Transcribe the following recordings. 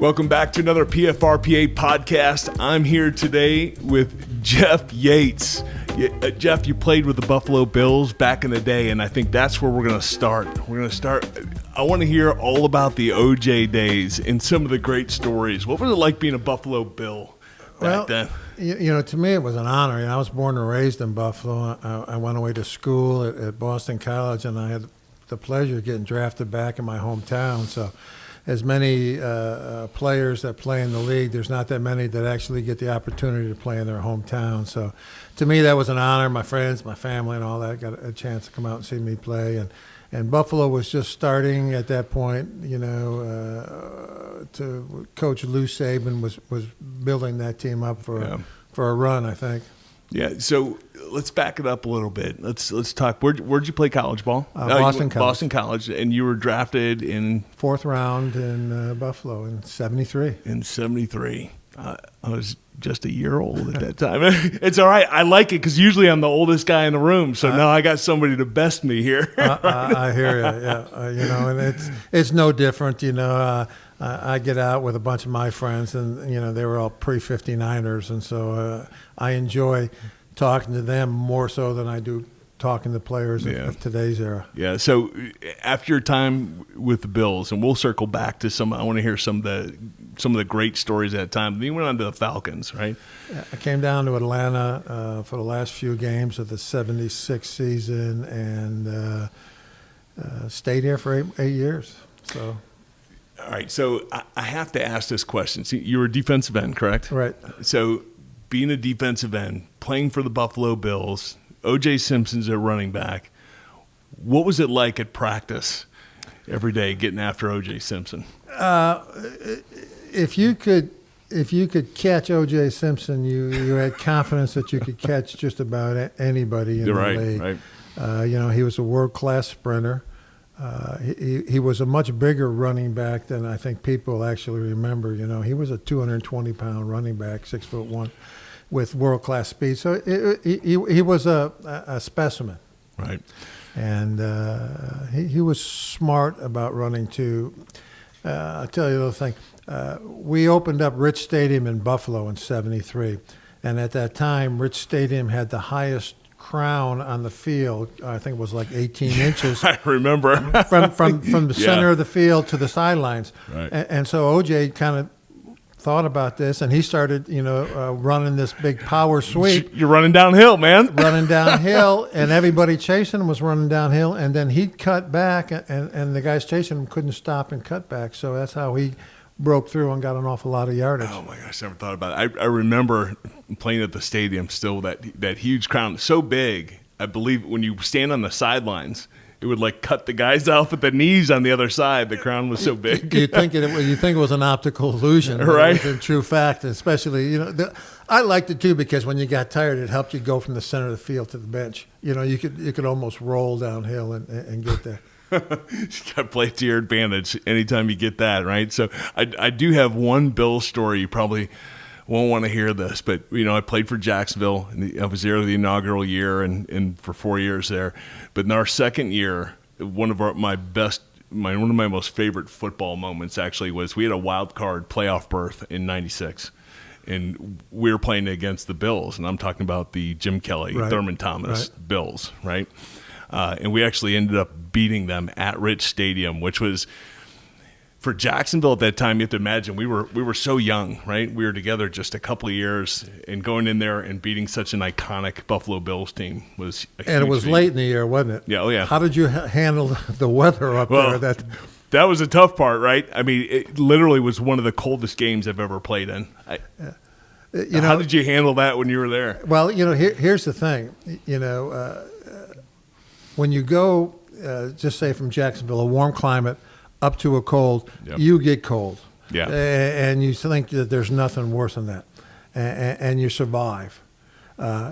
Welcome back to another PFRPA podcast. I'm here today with Jeff Yeates. Jeff, you played with the Buffalo Bills back in the day, and I think that's where we're going to start. I want to hear all about the OJ days and some of the great stories. What was it like being a Buffalo Bill back then? You know, to me it was an honor. I was born and raised in Buffalo. I went away to school at Boston College, and I had the pleasure of getting drafted back in my hometown. So as many players that play in the league, there's not that many that actually get the opportunity to play in their hometown. So to me, that was an honor. My friends, my family, and all that got a chance to come out and see me play. And Buffalo was just starting at that point, you know, to Coach Lou Saban was building that team up for a run, I think. Yeah, so let's back it up a little bit. Let's talk. Where'd you play college ball? Boston College. Boston College, and you were drafted in fourth round in Buffalo in '73. In '73, I was just a year old at that time. It's all right. I like it because usually I'm the oldest guy in the room, so now I got somebody to best me here. I hear you. Yeah, you know, and it's no different. You know, I get out with a bunch of my friends, and you know they were all pre-59ers, and so I enjoy talking to them more so than I do talking to players of today's era. Yeah. So after your time with the Bills, and we'll circle back to some. I want to hear some of the great stories at that time. Then you went on to the Falcons, right? I came down to Atlanta for the last few games of the '76 season, and stayed here for eight years. So. All right, so I have to ask this question. See, you were a defensive end, correct? Right. So being a defensive end, playing for the Buffalo Bills, O.J. Simpson's a running back. What was it like at practice every day getting after O.J. Simpson? If you could catch O.J. Simpson, you had confidence that you could catch just about anybody in the league. Right. You know, he was a world-class sprinter. He was a much bigger running back than I think people actually remember. You know, he was a 220-pound running back, 6'1", with world-class speed. So he was a specimen. Right. And he was smart about running too. I'll tell you a little thing. We opened up Rich Stadium in Buffalo in '73, and at that time, Rich Stadium had the highest crown on the field. I think it was like 18 inches. I remember from the center of the field to the sidelines. Right. And so OJ kind of thought about this, and he started, you know, running this big power sweep. You're running downhill, man. Running downhill, and everybody chasing him was running downhill, and then he'd cut back, and the guys chasing him couldn't stop and cut back. So that's how he broke through and got an awful lot of yardage. Oh my gosh, never thought about it. I remember playing at the stadium still, that huge crown, so big. I believe when you stand on the sidelines, it would like cut the guys off at the knees on the other side. The crown was so big. You think it was an optical illusion, right? It was a true fact, especially, you know, I liked it too because when you got tired, it helped you go from the center of the field to the bench. You know, you could almost roll downhill and get there. You got to play to your advantage anytime you get that, right? So I do have one Bill story. You probably won't want to hear this, but, you know, I played for Jacksonville, and I was there the inaugural year and for 4 years there. But in our second year, one of my most favorite football moments actually was we had a wild card playoff berth in '96. And we were playing against the Bills, and I'm talking about the Jim Kelly, Thurman Thomas Bills, right? And we actually ended up beating them at Rich Stadium, which was, for Jacksonville at that time, you have to imagine we were so young, right? We were together just a couple of years, and going in there and beating such an iconic Buffalo Bills team was a and it was feat. Late in the year, wasn't it? Yeah, oh yeah. How did you handle the weather up there? That was a tough part, right? I mean, it literally was one of the coldest games I've ever played in. How did you handle that when you were there? Well, you know, here's the thing. You know, when you go, just say from Jacksonville, a warm climate, up to a cold, you get cold. Yeah. And you think that there's nothing worse than that. And you survive.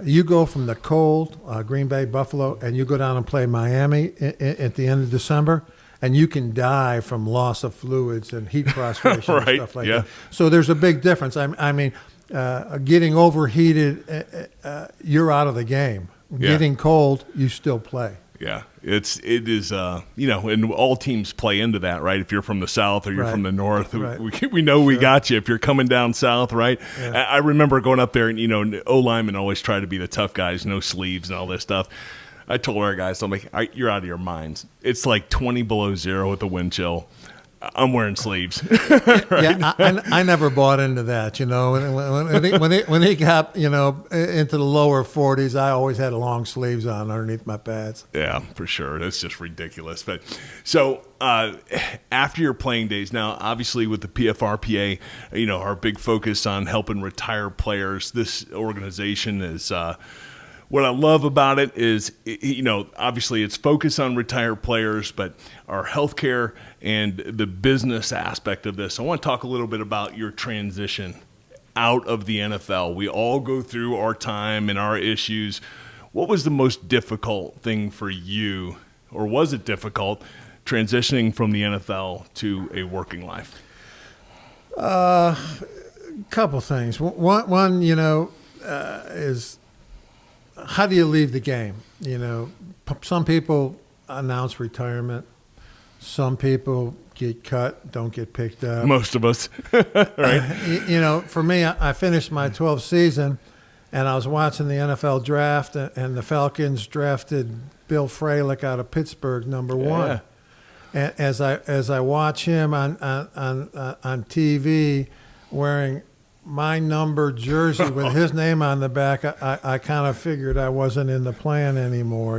You go from the cold, Green Bay, Buffalo, and you go down and play Miami at the end of December, and you can die from loss of fluids and heat prostration and stuff like that. So there's a big difference. I mean, getting overheated, you're out of the game. Getting cold, you still play. Yeah, it is, and all teams play into that, right? If you're from the South or you're Right. from the North, Right. we know we Sure. got you. If you're coming down South, right? Yeah. I remember going up there and, O-linemen always try to be the tough guys, no sleeves and all this stuff. I told our guys, I'm like, you're out of your minds. It's like 20 below zero with the wind chill. I'm wearing sleeves. Yeah, I never bought into that. When he got into the lower 40s, I always had long sleeves on underneath my pads. Yeah, for sure. That's just ridiculous. But so after your playing days, now obviously with the PFRPA, our big focus on helping retire players. This organization is. What I love about it is, obviously it's focused on retired players, but our healthcare and the business aspect of this. I want to talk a little bit about your transition out of the NFL. We all go through our time and our issues. What was the most difficult thing for you, or was it difficult, transitioning from the NFL to a working life? Couple things. One is, how do you leave the game? Some people announce retirement. Some people get cut, don't get picked up. Most of us, right? For me, I finished my 12th season, and I was watching the NFL draft, and the Falcons drafted Bill Fralick out of Pittsburgh, number one. And as I watch him on TV wearing my number jersey with his name on the back, I kind of figured I wasn't in the plan anymore,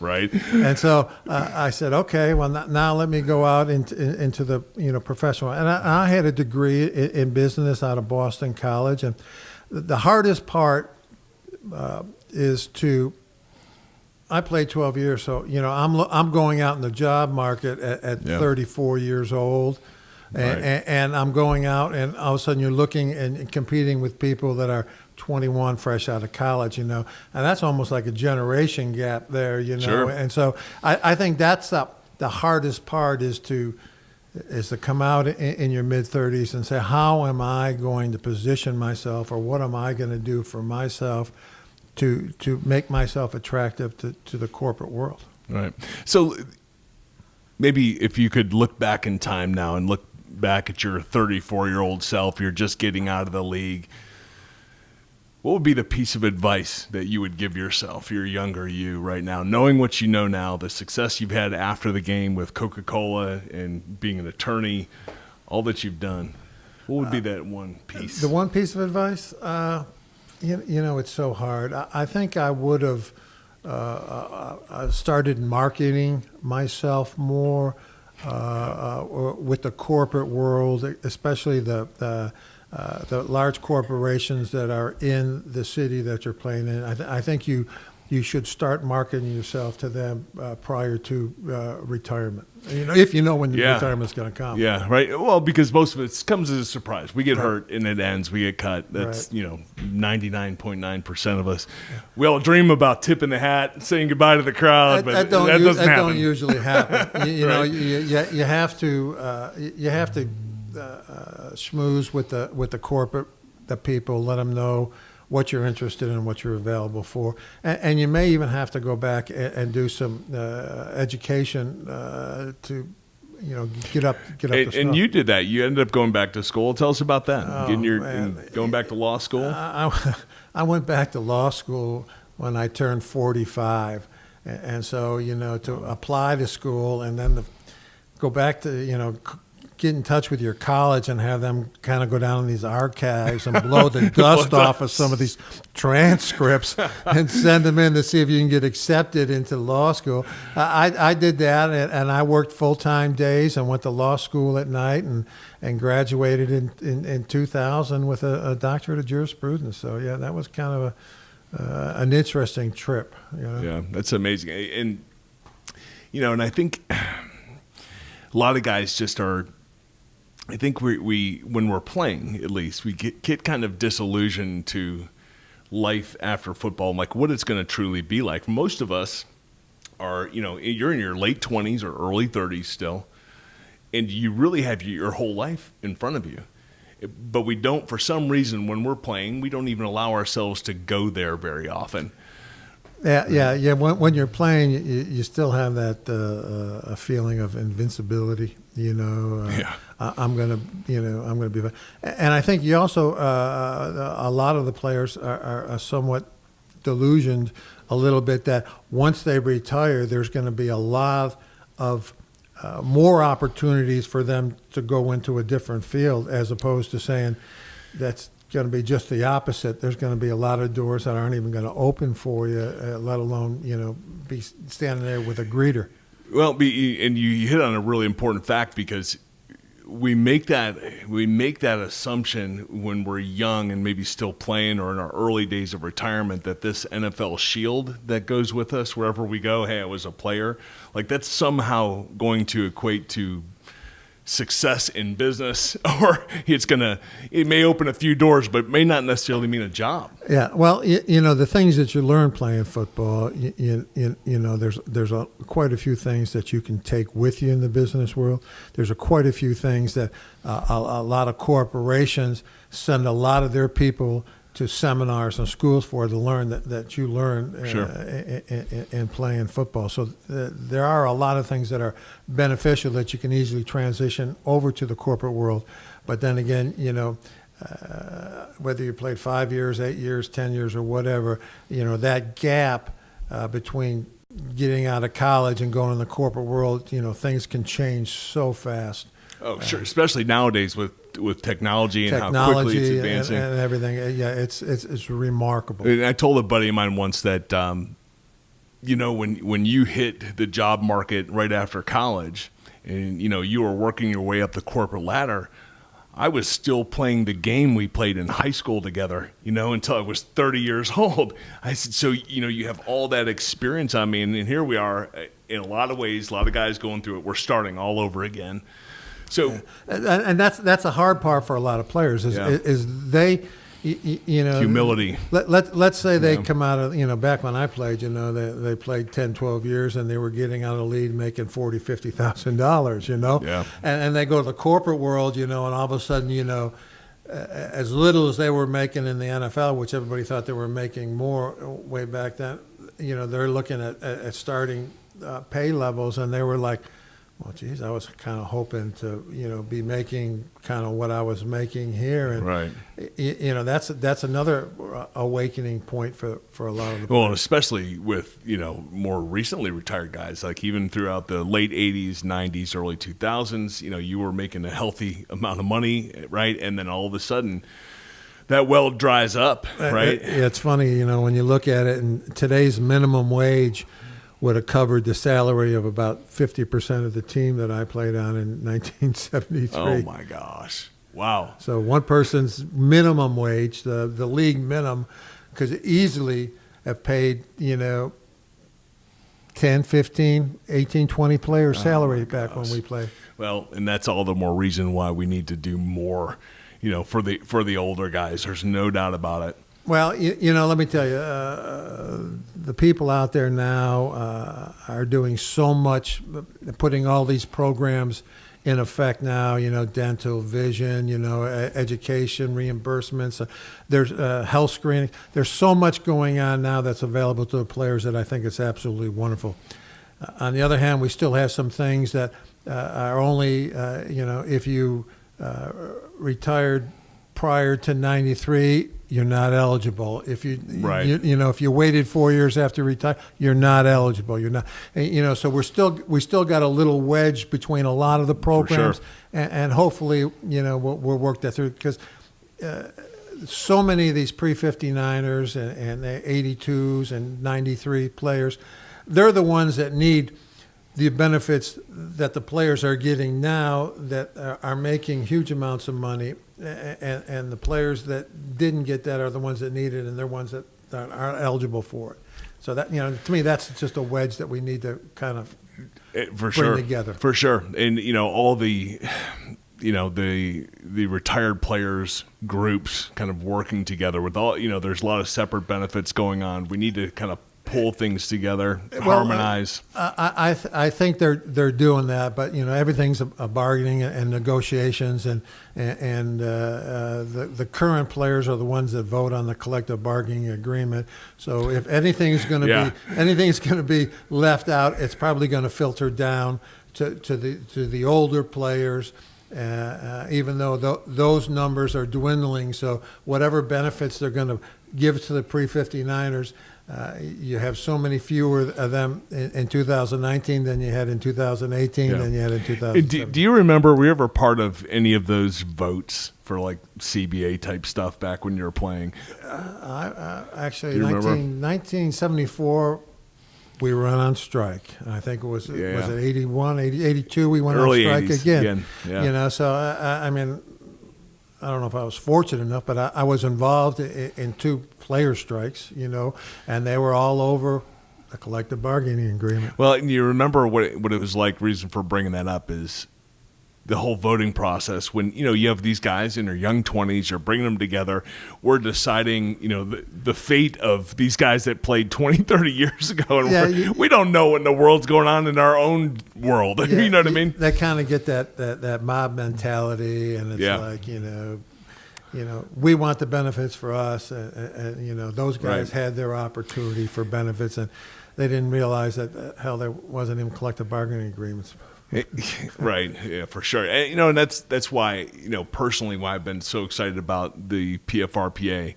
Right. And so I said, okay, well, now let me go out into the professional. And I had a degree in business out of Boston College, and the hardest part is I played 12 years, so I'm going out in the job market at 34 years old. And I'm going out, and all of a sudden you're looking and competing with people that are 21, fresh out of college, and that's almost like a generation gap there, Sure. And so I think that's the hardest part is to come out in your mid-30s and say, how am I going to position myself, or what am I going to do for myself to make myself attractive to the corporate world? Right. So maybe if you could look back in time now and look back at your 34-year-old self, you're just getting out of the league, what would be the piece of advice that you would give yourself, your younger you right now, knowing what you know now, the success you've had after the game with Coca-Cola and being an attorney, all that you've done? What would be that one piece? The one piece of advice? It's so hard. I think I would have started marketing myself more with the corporate world, especially the large corporations that are in the city that you're playing in. I think you should start marketing yourself to them prior to retirement. If you know when the retirement's going to come. Yeah, right. Well, because most of it comes as a surprise. We get hurt and it ends. We get cut. That's 99.9% of us. We all dream about tipping the hat and saying goodbye to the crowd, but that doesn't happen. That don't usually happen. You have to schmooze with the corporate, the people, let them know what you're interested in, what you're available for, and you may even have to go back and do some education to get up to and snuff. you did that. You ended up going back to school. Tell us about that. Man. Going back to law school. I went back to law school when I turned 45, and so to apply to school and then go back to get in touch with your college and have them kind of go down in these archives and blow the dust off of some of these transcripts and send them in to see if you can get accepted into law school. I did that, and I worked full-time days and went to law school at night and graduated in 2000 with a doctorate of jurisprudence. So, yeah, that was kind of an interesting trip. Yeah, that's amazing. And, and I think a lot of guys just are, I think we when we're playing, at least, we get kind of disillusioned to life after football, like what it's going to truly be like. Most of us are, you're in your late 20s or early 30s still, and you really have your whole life in front of you. But we don't, for some reason, when we're playing, we don't even allow ourselves to go there very often. Yeah. When you're playing, you still have that a feeling of invincibility. I'm gonna be. And I think you also a lot of the players are somewhat delusioned a little bit that once they retire, there's going to be a lot of more opportunities for them to go into a different field, as opposed to saying that's going to be just the opposite. There's going to be a lot of doors that aren't even going to open for you, let alone be standing there with a greeter. Well, and you hit on a really important fact, because we make that assumption when we're young and maybe still playing, or in our early days of retirement, that this NFL shield that goes with us wherever we go, hey, I was a player, like that's somehow going to equate to success in business, or it may open a few doors, but may not necessarily mean a job. Yeah, well, the things that you learn playing football, there's quite a few things that you can take with you in the business world. There's quite a few things that a lot of corporations send a lot of their people to seminars and schools for, to learn that you learn in playing football. So there are a lot of things that are beneficial that you can easily transition over to the corporate world. But then again, whether you played 5 years, 8 years, 10 years, or whatever, that gap between getting out of college and going in the corporate world, things can change so fast. Oh, sure, especially nowadays with technology and how quickly it's advancing and everything. Yeah, it's remarkable. And I told a buddy of mine once that when you hit the job market right after college, and you were working your way up the corporate ladder, I was still playing the game we played in high school together, until I was 30 years old. I said, so, you have all that experience on me, and here we are in a lot of ways, a lot of guys going through it. We're starting all over again. So, and that's a hard part for a lot of players is they, humility. Let's say they come out of, back when I played, they played 10, 12 years and they were getting out of the league making $40,000, $50,000, Yeah. And they go to the corporate world, and all of a sudden, as little as they were making in the NFL, which everybody thought they were making more way back then, they're looking at starting pay levels, and they were like, well, geez, I was kind of hoping to, be making kind of what I was making here, and right. That's another awakening point for a lot of the players. Well, and especially with more recently retired guys, like even throughout the late '80s, '90s, early 2000s, you were making a healthy amount of money, right? And then all of a sudden, that well dries up, right? It's funny, when you look at it, and today's minimum wage would have covered the salary of about 50% of the team that I played on in 1973. Oh, my gosh. Wow. So one person's minimum wage, the league minimum, could easily have paid, 10, 15, 18, 20 players' salary back when we played. Well, and that's all the more reason why we need to do more, for the older guys. There's no doubt about it. Well, let me tell you, the people out there now are doing so much, putting all these programs in effect now, dental, vision, education, reimbursements. There's health screening. There's so much going on now that's available to the players that I think it's absolutely wonderful. On the other hand, we still have some things that are only, if you retired prior to 93, you're not eligible. If if you waited 4 years after retire, you're not eligible. You're not, so we still got a little wedge between a lot of the programs, sure. and hopefully, we'll work that through, because so many of these pre-59ers and the 82s and 93 players, they're the ones that need the benefits that the players are getting now, that are making huge amounts of money, and the players that didn't get that are the ones that need it, and they're ones that aren't eligible for it. So that, to me, that's just a wedge that we need to kind of bring together. For sure. And all the the retired players groups kind of working together with all, there's a lot of separate benefits going on. We need to kind of pull things together, harmonize. I think they're doing that, but everything's a bargaining and negotiations, and the current players are the ones that vote on the collective bargaining agreement. So if anything's going to be left out, it's probably going to filter down to the older players. Even though those numbers are dwindling, so whatever benefits they're going to give to the pre-59ers, you have so many fewer of them in 2019 than you had in 2018 than you had in 2017. Do you remember, were you ever part of any of those votes for like CBA type stuff back when you were playing? Actually, 1974, we were on strike. I think it was 81, 82, we went Early on strike 80s again. Yeah. So I mean, I don't know if I was fortunate enough, but I was involved in 2 player strikes, and they were all over the collective bargaining agreement. Well, and you remember what it was like. Reason for bringing that up is the whole voting process. When you have these guys in their young 20s, you're bringing them together. We're deciding the fate of these guys that played 20, 30 years ago, and we don't know what in the world's going on in our own world. You know what I mean? They kind of get that mob mentality, and it's like we want the benefits for us, and those guys had their opportunity for benefits, and they didn't realize that hell, there wasn't even collective bargaining agreements. Right, yeah, for sure. And that's why personally why I've been so excited about the PFRPA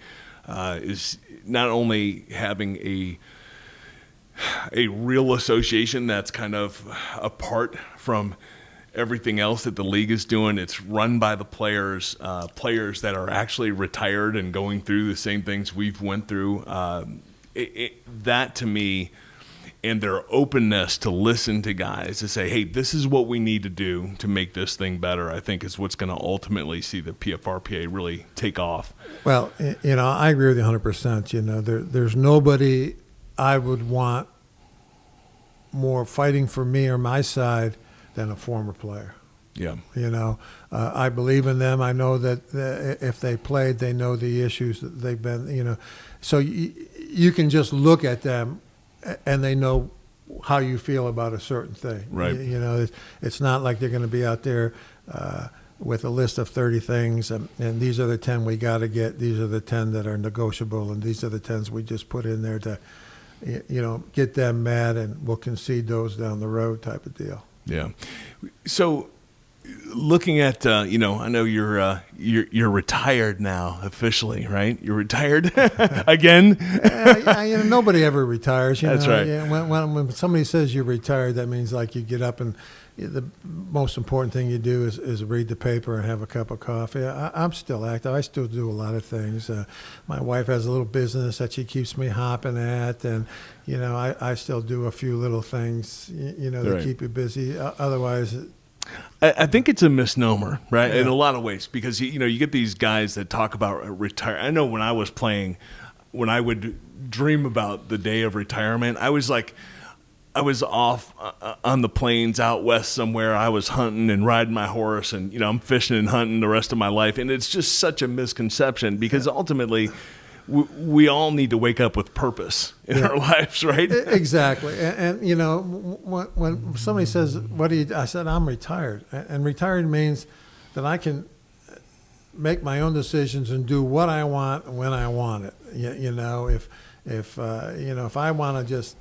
is not only having a real association that's kind of apart from everything else that the league is doing. It's run by the players that are actually retired and going through the same things we've went through. That to me, and their openness to listen to guys to say, hey, this is what we need to do to make this thing better, I think is what's going to ultimately see the PFRPA really take off. Well, I agree with you 100%. There's nobody I would want more fighting for me or my side than a former player. Yeah. I believe in them. I know that if they played, they know the issues that they've been, So you can just look at them and they know how you feel about a certain thing. Right. It's not like they're going to be out there with a list of 30 things, and these are the 10 we got to get. These are the 10 that are negotiable, and these are the 10s we just put in there to, get them mad, and we'll concede those down the road type of deal. Yeah. So, looking at, I know you're retired now officially, right? You're retired again. Nobody ever retires. That's right. When somebody says you're retired, that means like you get up and the most important thing you do is read the paper and have a cup of coffee. I'm still active. I still do a lot of things. My wife has a little business that she keeps me hopping at, and I still do a few little things, that keep you busy. Otherwise. I think it's a misnomer, right? Yeah. In a lot of ways, because you get these guys that talk about retire. I know when I was playing, when I would dream about the day of retirement, I was off on the plains out west somewhere. I was hunting and riding my horse, and I'm fishing and hunting the rest of my life. And it's just such a misconception, because ultimately we all need to wake up with purpose in our lives, right? Exactly. And when somebody says, "What do you?" I said, "I'm retired," and retired means that I can make my own decisions and do what I want when I want it. If I want to just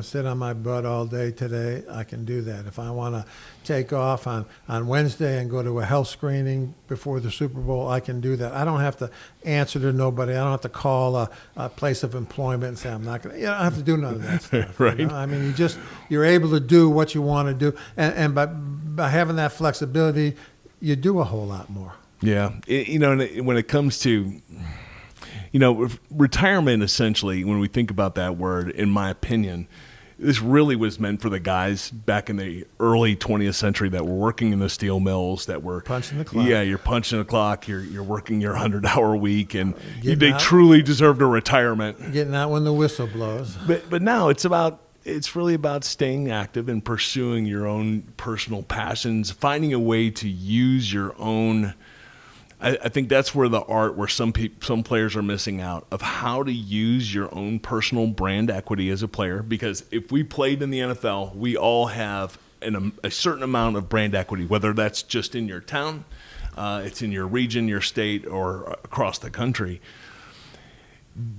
sit on my butt all day today, I can do that. If I want to take off on Wednesday and go to a health screening before the Super Bowl, I can do that. I don't have to answer to nobody. I don't have to call a place of employment and say I'm not going to. I don't have to do none of that stuff. Right. I mean, you're able to do what you want to do, and by having that flexibility, you do a whole lot more. Yeah. When it comes to retirement, essentially, when we think about that word, in my opinion, this really was meant for the guys back in the early 20th century that were working in the steel mills, that were punching the clock. Yeah, you're punching the clock. You're working your 100-hour week, and they truly deserved a retirement. Getting out when the whistle blows. But now it's really about staying active and pursuing your own personal passions, finding a way to use your own I think that's where the art, where some players are missing out, of how to use your own personal brand equity as a player. Because if we played in the NFL, we all have a certain amount of brand equity, whether that's just in your town, it's in your region, your state, or across the country.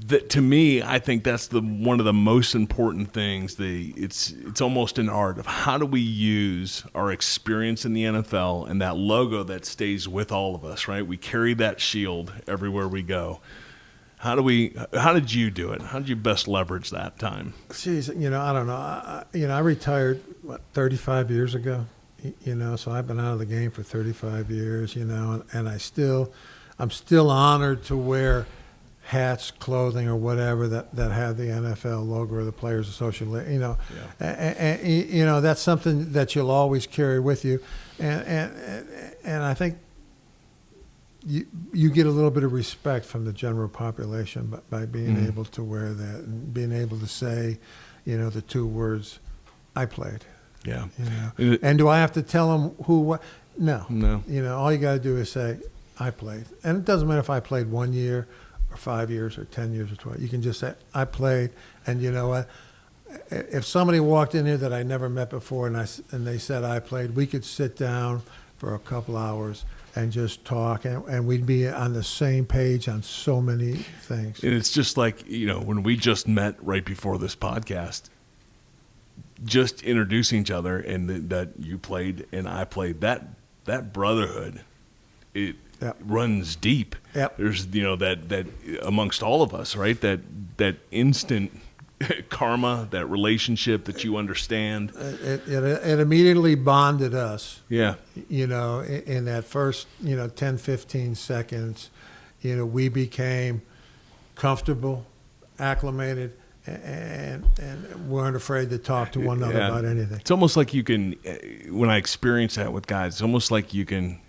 That, to me, I think that's one of the most important things. It's almost an art of how do we use our experience in the NFL and that logo that stays with all of us, right? We carry that shield everywhere we go. How did you do it? How did you best leverage that time? Geez, I don't know. I retired 35 years ago. So I've been out of the game for 35 years. And I'm still honored to wear hats, clothing, or whatever that have the NFL logo or the Players Association. And that's something that you'll always carry with you, and I think you get a little bit of respect from the general population by being able to wear that and being able to say, the two words, "I played." Yeah. And do I have to tell them who? What? No. No. All you got to do is say, "I played," and it doesn't matter if I played 1 year, or 5 years, or 10 years, or 12. You can just say, "I played," and you know what? If somebody walked in here that I never met before and they said I played, we could sit down for a couple hours and just talk, and we'd be on the same page on so many things. And it's just like, when we just met right before this podcast, just introducing each other, and that you played and I played, that brotherhood, it runs deep. Yep. There's that amongst all of us, right? That instant karma, that relationship that you understand. It immediately bonded us. Yeah. In that first 10, 15 seconds, we became comfortable, acclimated, and weren't afraid to talk to one another about anything. It's almost like you can, when I experience that with guys, it's almost like you can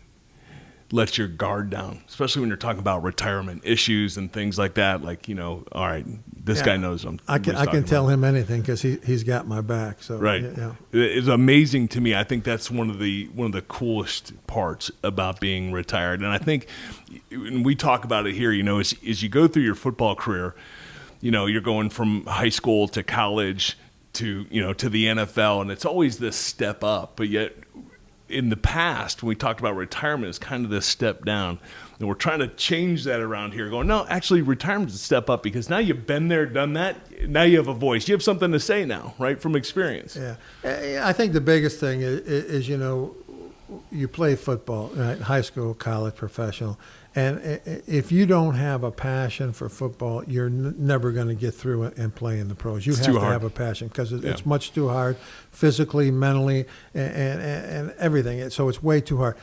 let your guard down, especially when you're talking about retirement issues and things like that. Like, all right, this guy knows him. I can tell him anything because he's got my back. So right, it's amazing to me. I think that's one of the coolest parts about being retired. And I think when we talk about it here, as you go through your football career, you're going from high school to college to to the NFL, and it's always this step up, but yet, in the past, when we talked about retirement, it's kind of this step down. And we're trying to change that around here, going, no, actually, retirement's a step up, because now you've been there, done that. Now you have a voice. You have something to say now, right, from experience. Yeah. I think the biggest thing is you play football, right? High school, college, professional. And if you don't have a passion for football, you're never going to get through it and play in the pros. You have to have a passion, because it's much too hard, physically, mentally, and everything. So it's way too hard.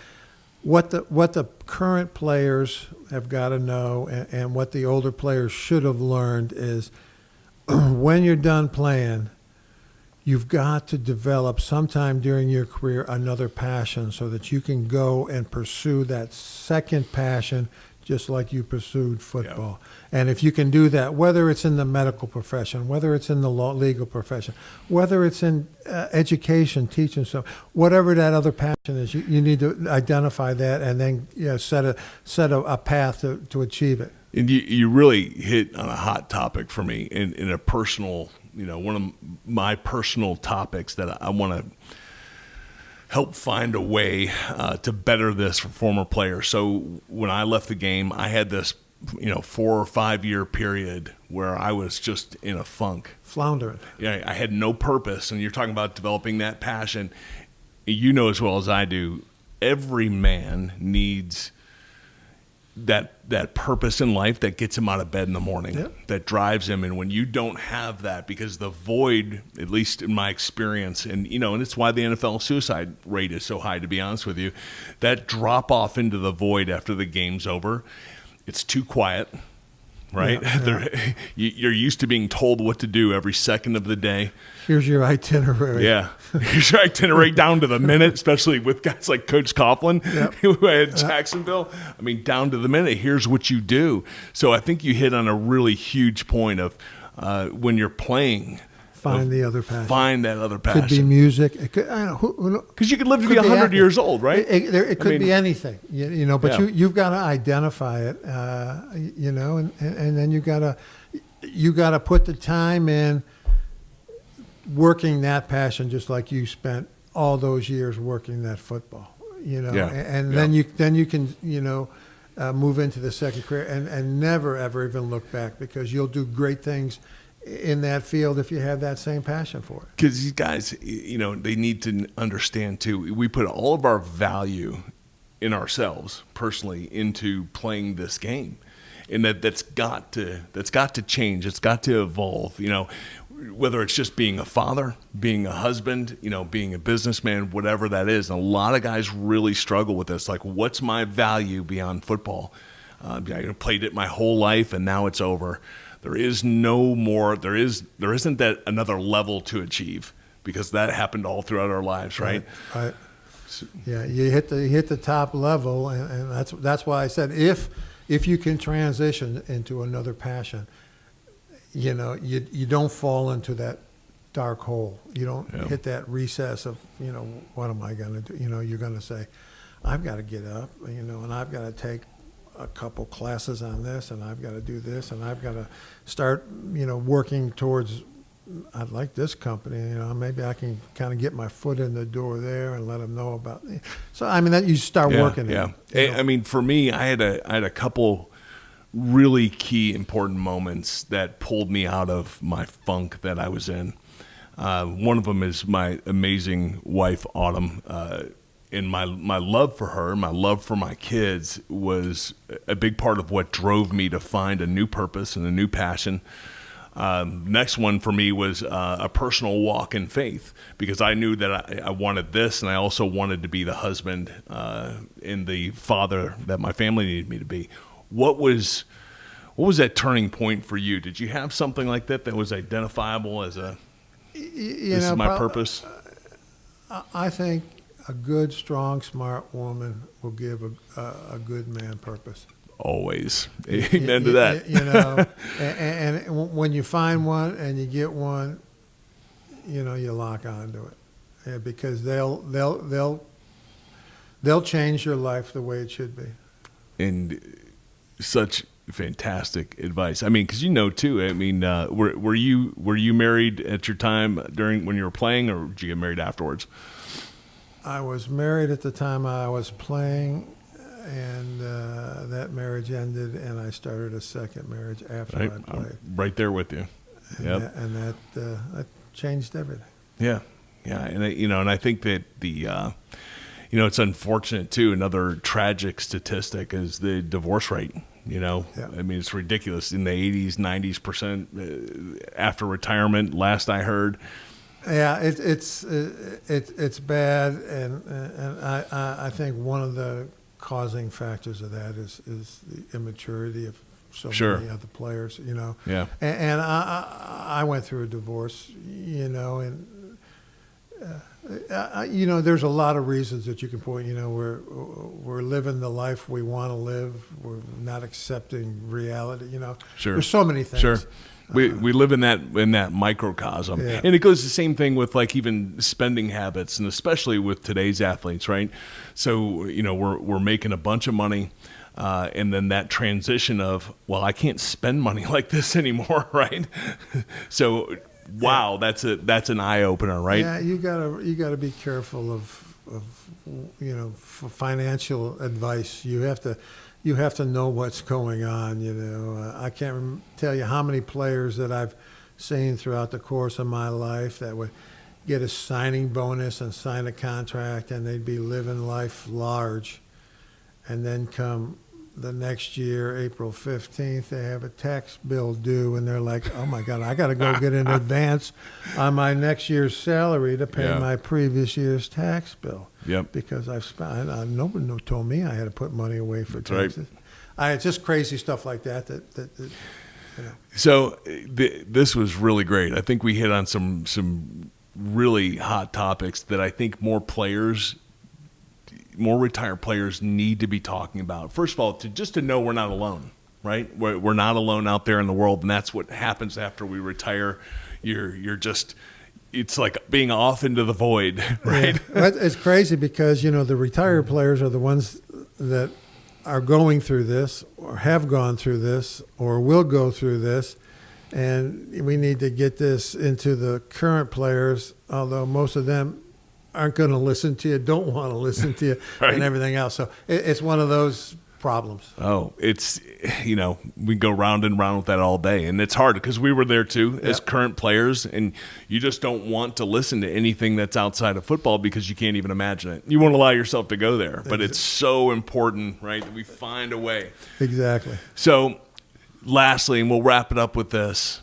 What the current players have got to know, and what the older players should have learned, is when you're done playing, you've got to develop sometime during your career another passion, so that you can go and pursue that second passion just like you pursued football. Yeah. And if you can do that, whether it's in the medical profession, whether it's in the legal profession, whether it's in education, teaching, so whatever that other passion is, you need to identify that, and then set a path to achieve it. And you really hit on a hot topic for me in a personal, one of my personal topics that I want to help find a way to better this for former players. So when I left the game, I had this 4 or 5 year period where I was just in a funk, floundering. Yeah, I had no purpose. And you're talking about developing that passion. As well as I do, every man needs that purpose in life that gets him out of bed in the morning, that drives him. And when you don't have that, because the void, at least in my experience, and it's why the NFL suicide rate is so high, to be honest with you, that drop off into the void after the game's over, it's too quiet, right? You're used to being told what to do every second of the day. Here's your itinerary. Yeah. Here's your itinerary down to the minute, especially with guys like Coach Coughlin, who had Jacksonville. I mean, down to the minute, here's what you do. So I think you hit on a really huge point of when you're playing. Find the other passion. Find that other passion. Could be music. It could, I don't know, Because you could live to be could be 100 acting. years old, right? It could be anything, but Yeah. you've got to identify it, and then you got to put the time in working that passion, just like you spent all those years working that football, Yeah. and Yeah. then you can, move into the second career and never, ever even look back, because you'll do great things in that field if you have that same passion for it. Because these guys, they need to understand too. We put all of our value in ourselves personally into playing this game, and that's got to change. It's got to evolve. Whether it's just being a father, being a husband, being a businessman, whatever that is. And a lot of guys really struggle with this. Like, what's my value beyond football? I played it my whole life, and now it's over. There is no more. There isn't that another level to achieve, because that happened all throughout our lives, right? Right. Yeah, you hit the top level, and that's why I said if you can transition into another passion, you don't fall into that dark hole. You don't hit that recess of what am I going to do? You're going to say, I've got to get up, and I've got to take a couple classes on this, and I've got to do this, and I've got to start, working towards, I'd like this company, maybe I can kind of get my foot in the door there and let them know about it. So, that you start working Yeah. it. For me, I had a couple really key important moments that pulled me out of my funk that I was in. One of them is my amazing wife, Autumn, and my love for her, my love for my kids was a big part of what drove me to find a new purpose and a new passion. Next one for me was a personal walk in faith, because I knew that I wanted this, and I also wanted to be the husband and the father that my family needed me to be. What was that turning point for you? Did you have something like that was identifiable as this is my purpose? I think a good, strong, smart woman will give a good man purpose. Always. Amen to that. And when you find one and you get one, you lock onto it. Yeah, because they'll change your life the way it should be. And such fantastic advice. Because too. Were you married at your time when you were playing, or did you get married afterwards? I was married at the time I was playing, and that marriage ended, and I started a second marriage after I played. I'm right there with you. Yep. And that changed everything. Yeah, and I think that it's unfortunate too. Another tragic statistic is the divorce rate. Yeah. It's ridiculous. In the 80s, 90% after retirement. Last I heard. Yeah, it's bad, and I think one of the causing factors of that is the immaturity of so many other players. Yeah. And I went through a divorce. And there's a lot of reasons that you can point. We're living the life we want to live. We're not accepting reality. Sure. There's so many things. Sure. We live in that microcosm. Yeah. And it goes the same thing with like even spending habits, and especially with today's athletes, right? So, we're making a bunch of money, and then that transition of, well, I can't spend money like this anymore, right? So, wow, that's an eye opener, right? Yeah, you gotta be careful of for financial advice. You have to know what's going on. I can't tell you how many players that I've seen throughout the course of my life that would get a signing bonus and sign a contract, and they'd be living life large, and then come the next year, April 15th, they have a tax bill due, and they're like, oh my God, I got to go get an advance on my next year's salary to pay my previous year's tax bill. Yep. Because I've spent, nobody told me I had to put money away for That's taxes. Right. It's just crazy stuff like that. So this was really great. I think we hit on some really hot topics that I think more retired players need to be talking about. First of all, to know we're not alone, right? We're not alone out there in the world, and that's what happens after we retire. you're just, it's like being off into the void, right? Yeah. It's crazy because, the retired players are the ones that are going through this or have gone through this or will go through this. And we need to get this into the current players, although most of them aren't going to listen to you, don't want to listen to you, Right. and everything else. So it's one of those problems. Oh, it's, we go round and round with that all day. And it's hard because we were there too as current players, and you just don't want to listen to anything that's outside of football because you can't even imagine it. You won't allow yourself to go there, but it's so important, right, that we find a way. Exactly. So lastly, and we'll wrap it up with this,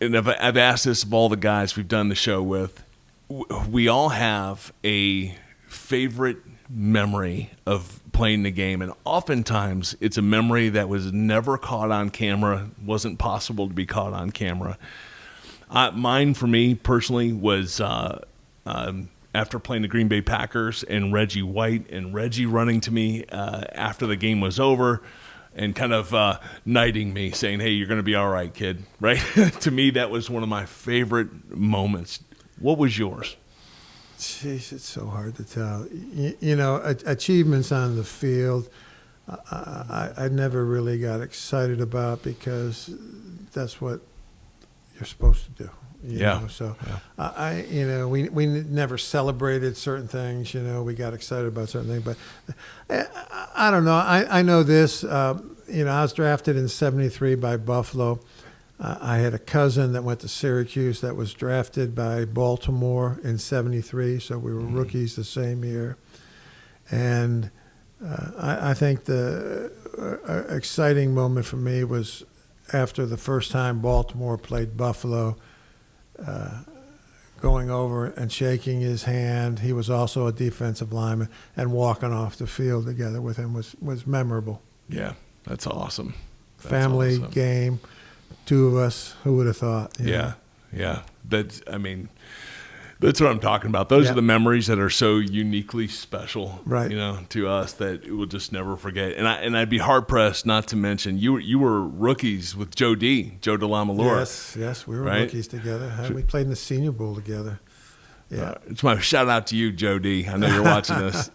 and I've asked this of all the guys we've done the show with, we all have a favorite memory of playing the game, and oftentimes it's a memory that was never caught on camera, wasn't possible to be caught on camera. Mine, for me personally, was after playing the Green Bay Packers and Reggie White, and Reggie running to me after the game was over and kind of knighting me, saying, "Hey, you're going to be all right, kid." Right? To me, that was one of my favorite moments. What was yours? Jeez, it's so hard to tell. Achievements on the field, I never really got excited about because that's what you're supposed to do. You know? So, we never celebrated certain things. We got excited about certain things, but I don't know. I know this. I was drafted in '73 by Buffalo. I had a cousin that went to Syracuse that was drafted by Baltimore in '73, so we were rookies the same year. And I think the exciting moment for me was after the first time Baltimore played Buffalo, going over and shaking his hand. He was also a defensive lineman, and walking off the field together with him was memorable. Yeah, that's awesome. That's Family awesome. game. Two of us, who would have thought? Yeah. That's what I'm talking about. Those are the memories that are so uniquely special, right? To us that we'll just never forget. And I'd be hard pressed not to mention you were rookies with Joe DeLamalura. Yes, we were rookies together. We played in the Senior Bowl together. Yeah, it's my shout out to you, Joe D. I know you're watching this,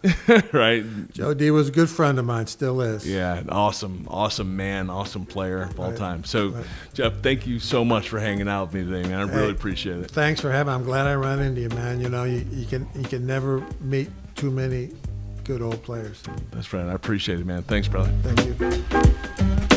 right? Joe D was a good friend of mine, still is. Yeah, awesome man, awesome player of all time. So, Jeff, thank you so much for hanging out with me today, man. I really appreciate it. Thanks for having me. I'm glad I ran into you, man. You can never meet too many good old players. That's right. I appreciate it, man. Thanks, brother. Thank you.